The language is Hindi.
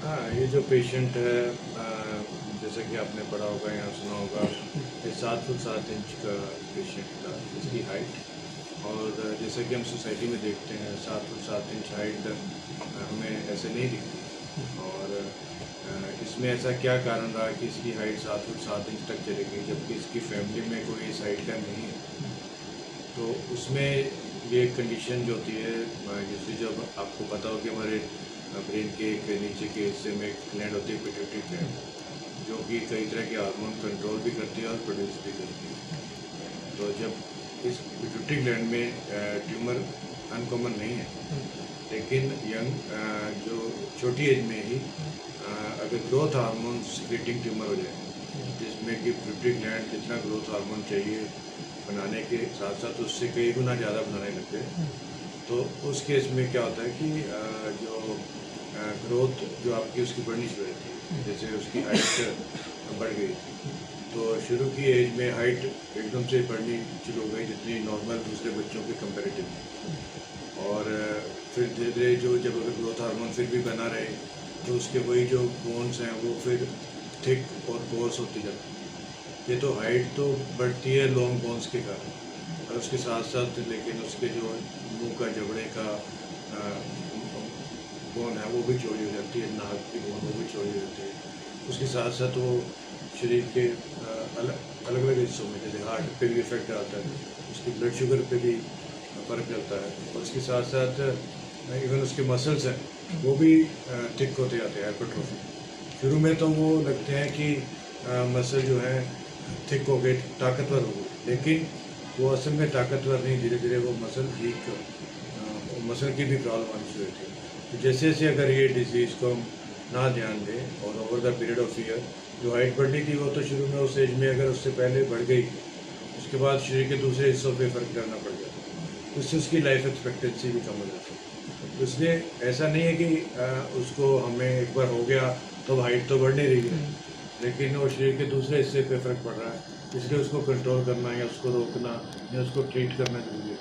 हाँ, ये जो पेशेंट है जैसा कि आपने पढ़ा होगा या सुना होगा, ये 7 फुट 7 इंच का पेशेंट था, इसकी हाइट। और जैसा कि हम सोसाइटी में देखते हैं 7 फुट 7 इंच हाइट हमें ऐसे नहीं दिखती। और इसमें ऐसा क्या कारण रहा कि इसकी हाइट 7 फुट 7 इंच तक चली गई, जबकि इसकी फैमिली में कोई इस हाइट का नहीं है। तो उसमें ये कंडीशन जो होती है, जैसे जब आपको पता हो कि हमारे ब्रेन के एक नीचे के हिस्से में एक ग्लैंड होती है, पिट्यूटरी ग्लैंड, जो कि कई तरह के हार्मोन कंट्रोल भी करती है और प्रोड्यूस भी करती है। तो जब इस पिट्यूटरी ग्लैंड में ट्यूमर अनकॉमन नहीं है, लेकिन यंग जो छोटी एज में ही अगर ग्रोथ हार्मोन सिक्रेटिंग ट्यूमर हो जाए, जिसमें कि पिट्यूटरी ग्लैंड जितना ग्रोथ हार्मोन चाहिए बनाने के साथ साथ उससे कई गुना ज़्यादा बनाने लगते हैं, तो उस केस में क्या होता है कि जो ग्रोथ जो आपकी उसकी बढ़नी शुरू रहती है, जैसे उसकी हाइट बढ़ गई, तो शुरू की एज में हाइट एकदम से बढ़नी शुरू हो गई, जितनी नॉर्मल दूसरे बच्चों के कंपैरेटिव। और फिर धीरे धीरे जो जब अगर ग्रोथ हार्मोन फिर भी बना रहे, तो उसके वही जो बोन्स हैं वो फिर थिक और कोर्स होती जाती है। ये तो हाइट तो बढ़ती है लॉन्ग बोन्स के कारण, और उसके साथ साथ लेकिन उसके जो मुंह का जबड़े का बोन है वो भी चौड़ी हो जाती है, नाक की बोन वो भी चौड़ी हो जाती है। उसके साथ साथ वो शरीर के अलग अलग हिस्सों में, जैसे हार्ट पे भी इफेक्ट आता है, उसकी ब्लड शुगर पे भी फ़र्क डलता है। और उसके साथ साथ इवन उसके मसल्स हैं वो भी थिक होते जाते हैं, हाइपरट्रोफी। शुरू में तो वो लगते हैं कि मसल जो है थिक हो गए, ताकतवर हो गए, लेकिन वो असल में ताकतवर नहीं, धीरे धीरे वो मसल वीक, मसल की भी प्रॉब्लम आनी शुरू होती है। तो जैसे जैसे अगर ये डिजीज़ को हम ना ध्यान दें और over the period of year, जो हाइट बढ़नी थी वो तो शुरू में उस एज में अगर उससे पहले बढ़ गई, उसके बाद शरीर के दूसरे हिस्सों पे फ़र्क करना पड़ जाता है, तो उससे उसकी लाइफ एक्सपेक्टेंसी भी कम हो जाती है। तो इसलिए ऐसा नहीं है कि उसको हमें एक बार हो गया तो हाइट तो बढ़ नहीं रही है, लेकिन वो शरीर के दूसरे हिस्से पे फ़र्क पड़ रहा है, इसलिए उसको कंट्रोल करना या उसको रोकना या उसको ट्रीट करना जरूरी है।